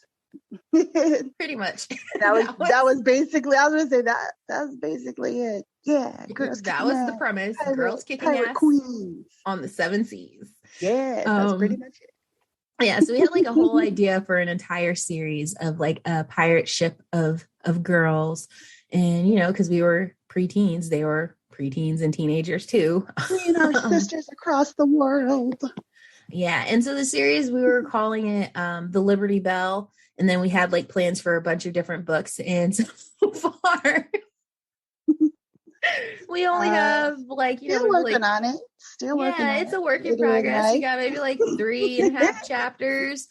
Pretty much. That was basically, I was going to say that was basically it. Yeah, girls that was the premise. Girls kicking ass queens on the 7 seas. Yeah, that's pretty much it. Yeah, so we had like a whole idea for an entire series of like a pirate ship of girls. And, you know, because we were preteens, they were preteens and teenagers too. We and our sisters across the world. Yeah, and so the series, we were calling it The Liberty Bell. And then we had like plans for a bunch of different books. And so far, we only have like, you know, working on it. Still working on it. It's a work in progress. We got maybe like 3.5 chapters.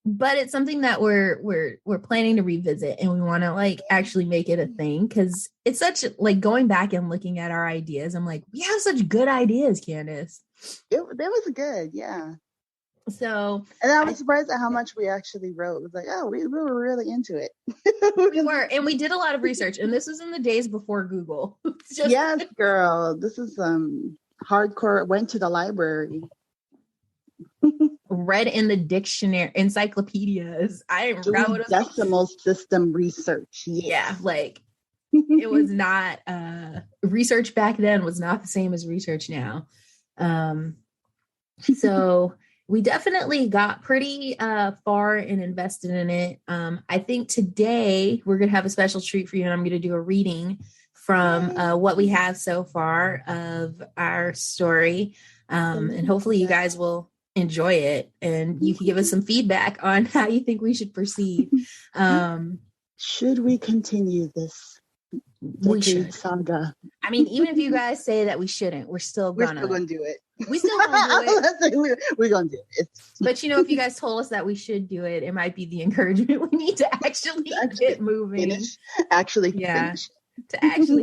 but it's something that we're planning to revisit, and we want to like actually make it a thing, because it's such like going back and looking at our ideas. I'm like, we have such good ideas, Candace. It was good, yeah. So, and I was surprised at how much we actually wrote. It was like, oh, we were really into it. We were, and we did a lot of research, and this was in the days before Google. Yes, girl, this is hardcore. Went to the library. Read in the dictionary, encyclopedias. I forgot what it was decimal system research. Yes. Yeah, like it was not research back then was not the same as research now. So we definitely got pretty far and invested in it. I think today we're gonna have a special treat for you, and I'm gonna do a reading from what we have so far of our story, and hopefully you guys will enjoy it, and you can give us some feedback on how you think we should proceed. Should we continue this saga? I mean, even if you guys say that we shouldn't, we're still gonna do it. We still gonna do it. We're gonna do it. But if you guys told us that we should do it, it might be the encouragement we need to actually get moving.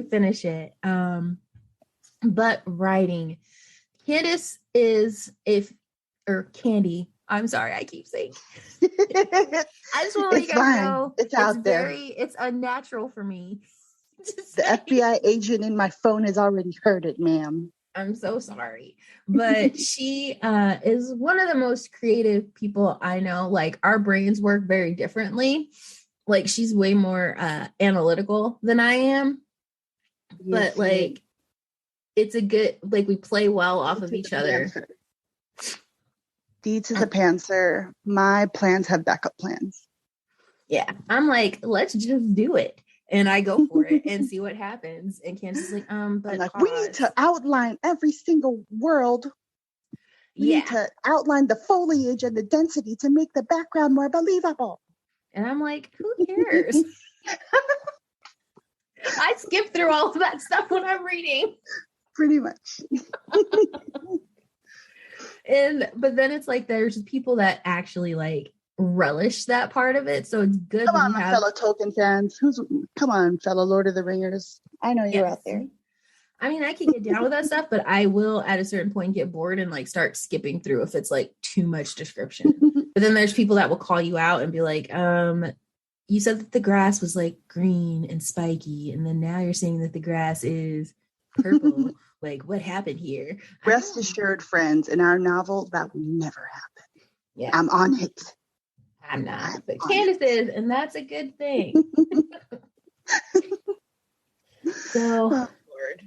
Finish it. But writing, Candace is Candy. I'm sorry, I keep saying. I just want to let you guys know it's out there. It's unnatural for me. The FBI agent in my phone has already heard it, ma'am. I'm so sorry. But she is one of the most creative people I know. Like, our brains work very differently. Like, she's way more analytical than I am. But like, it's a good, like, we play well off of each other. Deets is a pantser. My plans have backup plans. Yeah. I'm like, let's just do it. And I go for it and see what happens. And Candace is like, but like, we need to outline every single world. We need to outline the foliage and the density to make the background more believable. And I'm like, who cares? I skip through all of that stuff when I'm reading. Pretty much. But then it's like there's people that actually like relish that part of it, so it's good. Come on, my fellow Tolkien fans. Come on, fellow Lord of the Ringers. I know you're out there. I mean, I can get down with that stuff, but I will at a certain point get bored and like start skipping through if it's like too much description. But then there's people that will call you out and be like, you said that the grass was like green and spiky, and then now you're saying that the grass is purple. Like, what happened here? Rest assured, friends, in our novel, that will never happen. Yeah, I'm on it. I'm not, but Candace is, and that's a good thing. So, Lord,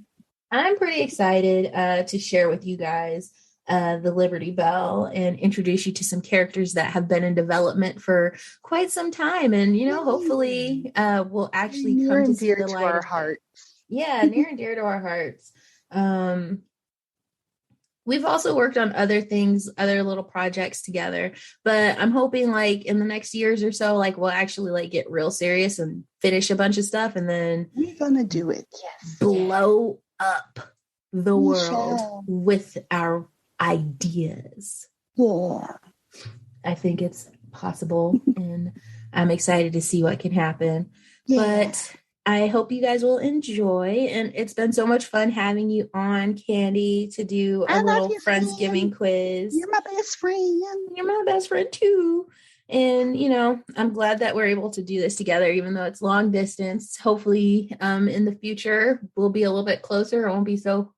I'm pretty excited to share with you guys the Liberty Bell and introduce you to some characters that have been in development for quite some time, and hopefully will actually come to see the light. Our hearts. Yeah, near and dear to our hearts. We've also worked on other things, other little projects together, but I'm hoping like in the next years or so, like we'll actually like get real serious and finish a bunch of stuff, and then we're gonna do it. Yes, blow up the world with our ideas. Yeah, I think it's possible, and I'm excited to see what can happen. Yeah. But I hope you guys will enjoy, and it's been so much fun having you on, Candy, to do a little Friendsgiving quiz. You're my best friend. You're my best friend too. And, I'm glad that we're able to do this together, even though it's long distance. Hopefully, in the future, we'll be a little bit closer. It won't be so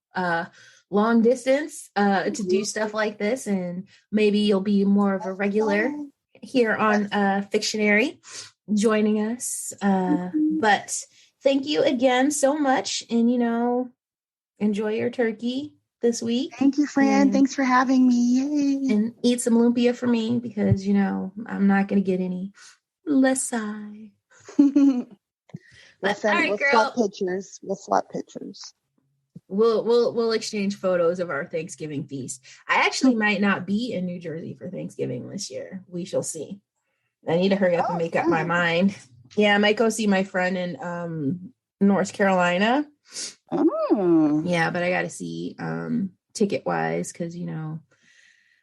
long distance to do stuff like this. And maybe you'll be more of a regular here on Fictionary joining us. But thank you again so much. And, enjoy your turkey this week. Thank you, friend. Thanks for having me. Yay. And eat some lumpia for me because, I'm not going to get any less eye. We'll swap pictures. We'll exchange photos of our Thanksgiving feast. I actually might not be in New Jersey for Thanksgiving this year. We shall see. I need to hurry up and make up my mind. Yeah, I might go see my friend in North Carolina. Oh. Yeah, but I got to see ticket wise because,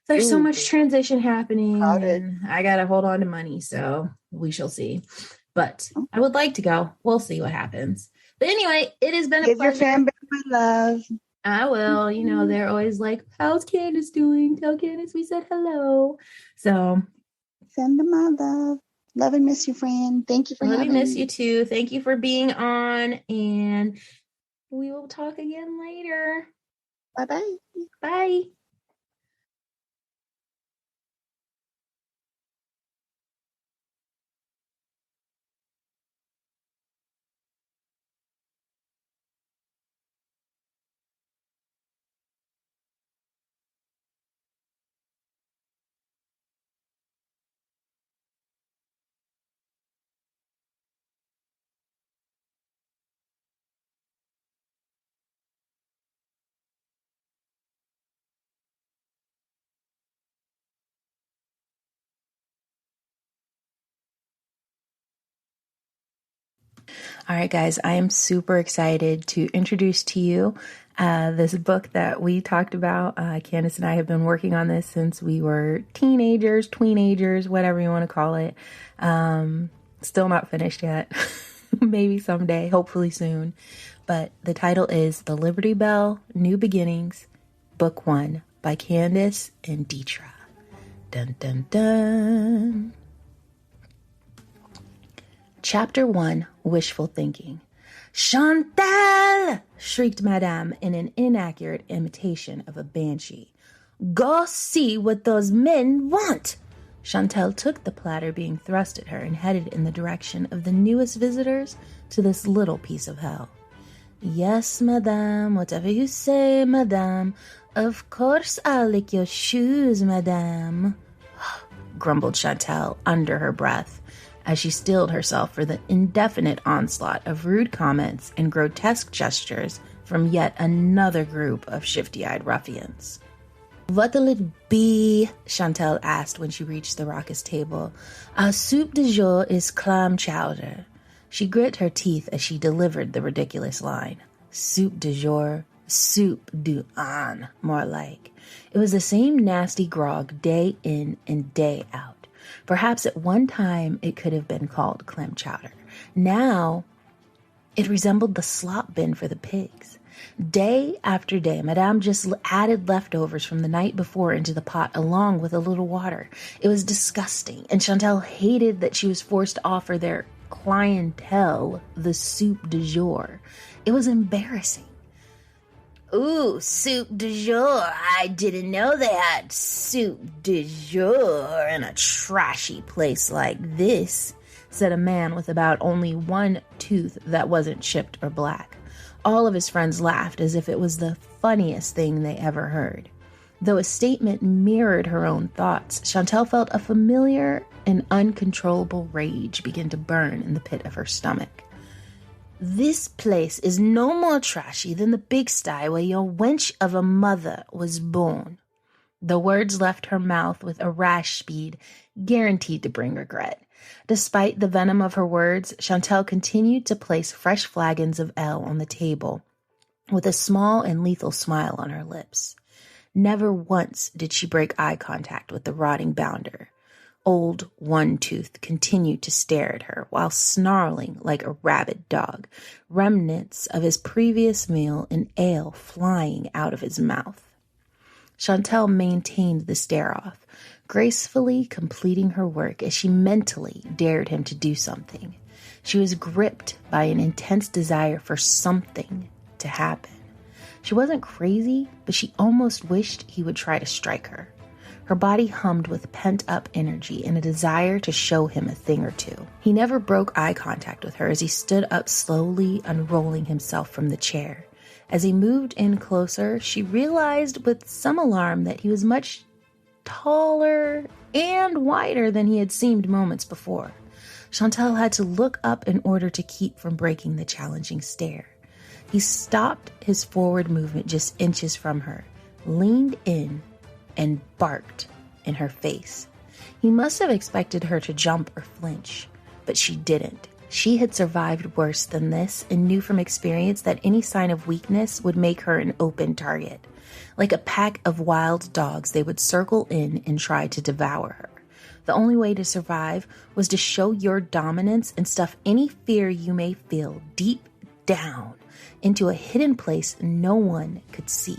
There's so Ooh, much transition happening crowded. and I got to hold on to money. So we shall see. But I would like to go. We'll see what happens. But anyway, it has been a Give your pleasure. fan base my love. I will. You know, they're always like, how's Candace doing? Tell Candace we said hello. So Send them my love. Love and miss you, friend. Thank you for let me having miss me. you too. Thank you for being on. And we will talk again later. Bye-bye. Bye. All right, guys, I am super excited to introduce to you this book that we talked about. Candace and I have been working on this since we were teenagers, tweenagers, whatever you want to call it. Still not finished yet. Maybe someday, hopefully soon. But the title is The Liberty Bell, New Beginnings, Book 1 by Candace and Deitra. Dun, dun, dun. Chapter 1, Wishful Thinking. Chantal! Shrieked Madame in an inaccurate imitation of a banshee. Go see what those men want! Chantal took the platter being thrust at her and headed in the direction of the newest visitors to this little piece of hell. Yes, Madame, whatever you say, Madame. Of course I'll lick your shoes, Madame, grumbled Chantal under her breath, as she steeled herself for the indefinite onslaught of rude comments and grotesque gestures from yet another group of shifty-eyed ruffians. What'll it be? Chantal asked when she reached the raucous table. Our soup du jour is clam chowder. She grit her teeth as she delivered the ridiculous line. Soup du jour, soup du âne, more like. It was the same nasty grog day in and day out. Perhaps at one time it could have been called clam chowder. Now it resembled the slop bin for the pigs. Day after day, Madame just added leftovers from the night before into the pot along with a little water. It was disgusting, and Chantal hated that she was forced to offer their clientele the soup du jour. It was embarrassing. Ooh, soup du jour. I didn't know they had soup du jour in a trashy place like this, said a man with about only one tooth that wasn't chipped or black. All of his friends laughed as if it was the funniest thing they ever heard. Though his statement mirrored her own thoughts, Chantal felt a familiar and uncontrollable rage begin to burn in the pit of her stomach. This place is no more trashy than the pigsty where your wench of a mother was born. The words left her mouth with a rash speed, guaranteed to bring regret. Despite the venom of her words, Chantal continued to place fresh flagons of ale on the table, with a small and lethal smile on her lips. Never once did she break eye contact with the rotting bounder. Old One-Tooth continued to stare at her while snarling like a rabid dog, remnants of his previous meal and ale flying out of his mouth. Chantal maintained the stare-off, gracefully completing her work as she mentally dared him to do something. She was gripped by an intense desire for something to happen. She wasn't crazy, but she almost wished he would try to strike her. Her body hummed with pent-up energy and a desire to show him a thing or two. He never broke eye contact with her as he stood up slowly, unrolling himself from the chair. As he moved in closer, she realized with some alarm that he was much taller and wider than he had seemed moments before. Chantal had to look up in order to keep from breaking the challenging stare. He stopped his forward movement just inches from her, leaned in, and barked in her face. He must have expected her to jump or flinch, but she didn't. She had survived worse than this and knew from experience that any sign of weakness would make her an open target. Like a pack of wild dogs, they would circle in and try to devour her. The only way to survive was to show your dominance and stuff any fear you may feel deep down into a hidden place no one could see.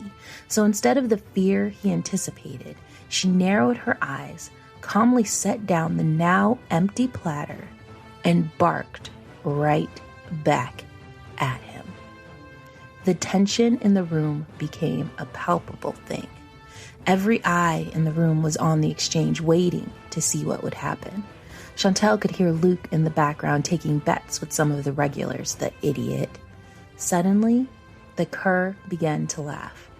So instead of the fear he anticipated, she narrowed her eyes, calmly set down the now empty platter, and barked right back at him. The tension in the room became a palpable thing. Every eye in the room was on the exchange, waiting to see what would happen. Chantel could hear Luke in the background taking bets with some of the regulars, the idiot. Suddenly, the cur began to laugh.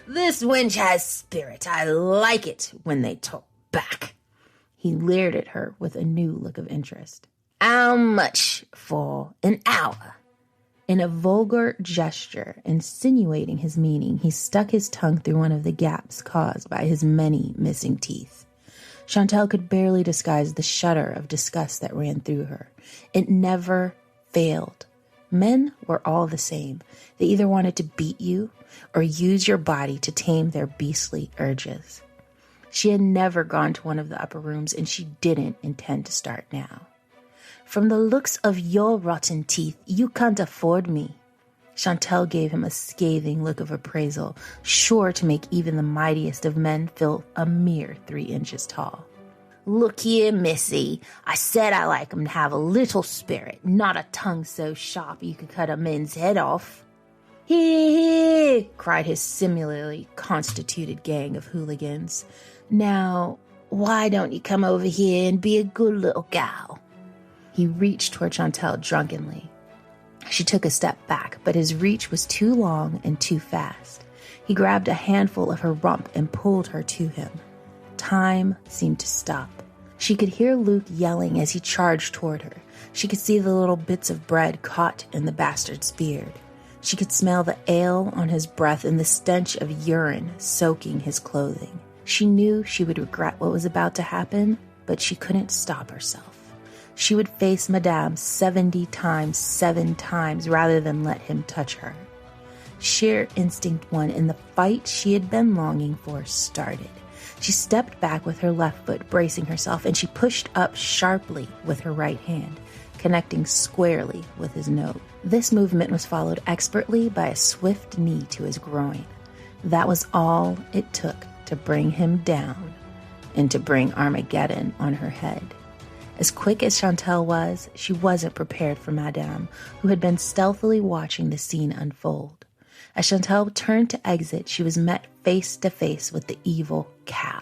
"This wench has spirit. I like it when they talk back." He leered at her with a new look of interest. "How much for an hour?" In a vulgar gesture insinuating his meaning, he stuck his tongue through one of the gaps caused by his many missing teeth. Chantel could barely disguise the shudder of disgust that ran through her. It never failed. Men were all the same. They either wanted to beat you or use your body to tame their beastly urges. She had never gone to one of the upper rooms, and she didn't intend to start now. "From the looks of your rotten teeth, you can't afford me." Chantel gave him a scathing look of appraisal, sure to make even the mightiest of men feel a mere 3 inches tall. "Look here, missy. I said I like 'em to have a little spirit, not a tongue so sharp you could cut a man's head off." "Here!" cried his similarly constituted gang of hooligans. "Now, why don't you come over here and be a good little gal?" He reached toward Chantel drunkenly. She took a step back, but his reach was too long and too fast. He grabbed a handful of her rump and pulled her to him. Time seemed to stop. She could hear Luke yelling as he charged toward her. She could see the little bits of bread caught in the bastard's beard. She could smell the ale on his breath and the stench of urine soaking his clothing. She knew she would regret what was about to happen, but she couldn't stop herself. She would face Madame 70 times, 7 times, rather than let him touch her. Sheer instinct won, and the fight she had been longing for started. She stepped back with her left foot, bracing herself, and she pushed up sharply with her right hand, connecting squarely with his nose. This movement was followed expertly by a swift knee to his groin. That was all it took to bring him down and to bring Armageddon on her head. As quick as Chantel was, she wasn't prepared for Madame, who had been stealthily watching the scene unfold. As Chantel turned to exit, she was met face to face with the evil cow.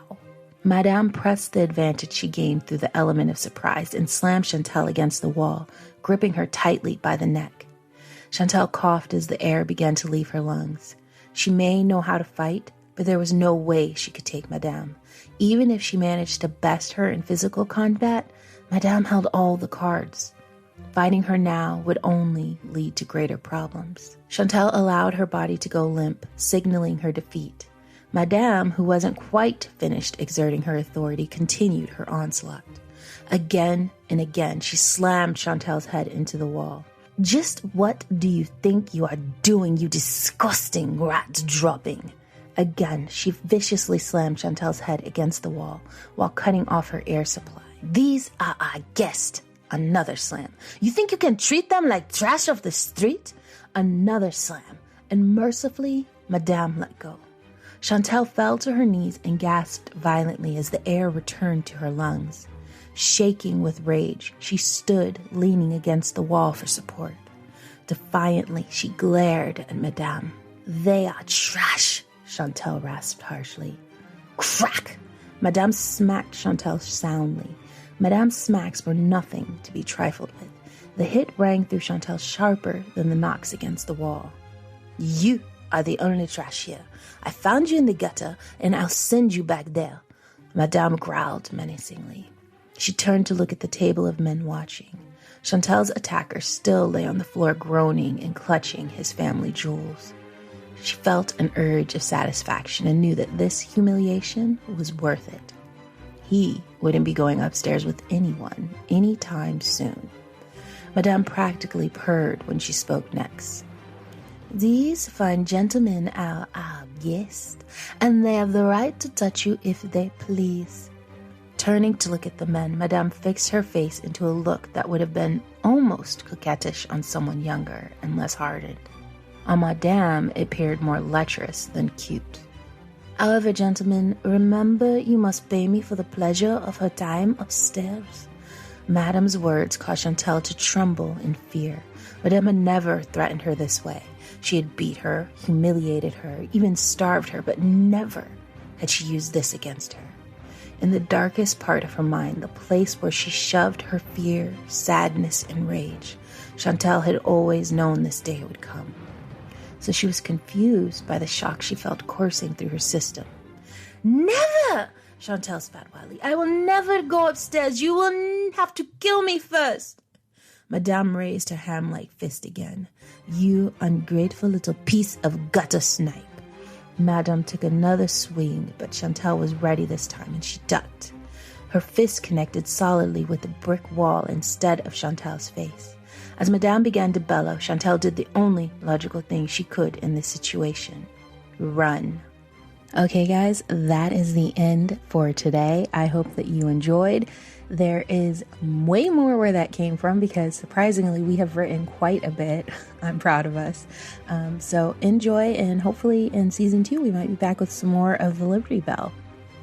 Madame pressed the advantage she gained through the element of surprise and slammed Chantel against the wall, gripping her tightly by the neck. Chantel coughed as the air began to leave her lungs. She may know how to fight, but there was no way she could take Madame. Even if she managed to best her in physical combat, Madame held all the cards. Fighting her now would only lead to greater problems. Chantel allowed her body to go limp, signaling her defeat. Madame, who wasn't quite finished exerting her authority, continued her onslaught. Again and again, she slammed Chantel's head into the wall. "Just what do you think you are doing, you disgusting rat-dropping?" Again, she viciously slammed Chantel's head against the wall while cutting off her air supply. "These are our guests." Another slam. "You think you can treat them like trash off the street?" Another slam. And mercifully, Madame let go. Chantel fell to her knees and gasped violently as the air returned to her lungs. Shaking with rage, she stood leaning against the wall for support. Defiantly, she glared at Madame. "They are trash," Chantel rasped harshly. Crack! Madame smacked Chantel soundly. Madame's smacks were nothing to be trifled with. The hit rang through Chantel sharper than the knocks against the wall. "You are the only trash here. I found you in the gutter, and I'll send you back there," Madame growled menacingly. She turned to look at the table of men watching. Chantel's attacker still lay on the floor groaning and clutching his family jewels. She felt an urge of satisfaction and knew that this humiliation was worth it. He wouldn't be going upstairs with anyone anytime soon. Madame practically purred when she spoke next. These fine gentlemen are our guests, and they have the right to touch you if they please. Turning to look at the men, Madame fixed her face into a look that would have been almost coquettish on someone younger and less hardened. On Madame, it appeared more lecherous than cute. However, gentlemen, remember you must pay me for the pleasure of her time upstairs. Madame's words caused Chantal to tremble in fear. Madame had never threatened her this way. She had beat her, humiliated her, even starved her, but never had she used this against her. In the darkest part of her mind, the place where she shoved her fear, sadness, and rage, Chantal had always known this day would come. So she was confused by the shock she felt coursing through her system. Never! Chantal spat wildly. I will never go upstairs. You will have to kill me first. Madame raised her ham-like fist again. You ungrateful little piece of gutter snipe. Madame took another swing, but Chantal was ready this time, and she ducked. Her fist connected solidly with the brick wall instead of Chantal's face. As Madame began to bellow, Chantal did the only logical thing she could in this situation. Run. Okay, guys, that is the end for today. I hope that you enjoyed. There is way more where that came from because surprisingly, we have written quite a bit. I'm proud of us. So enjoy, and hopefully in season 2, we might be back with some more of the Liberty Bell.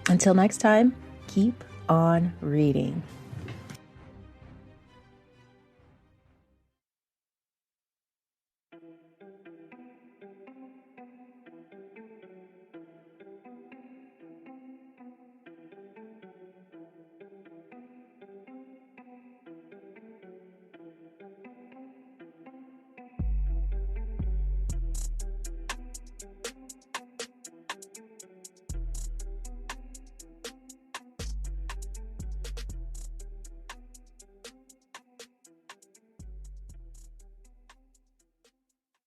Until next time, keep on reading.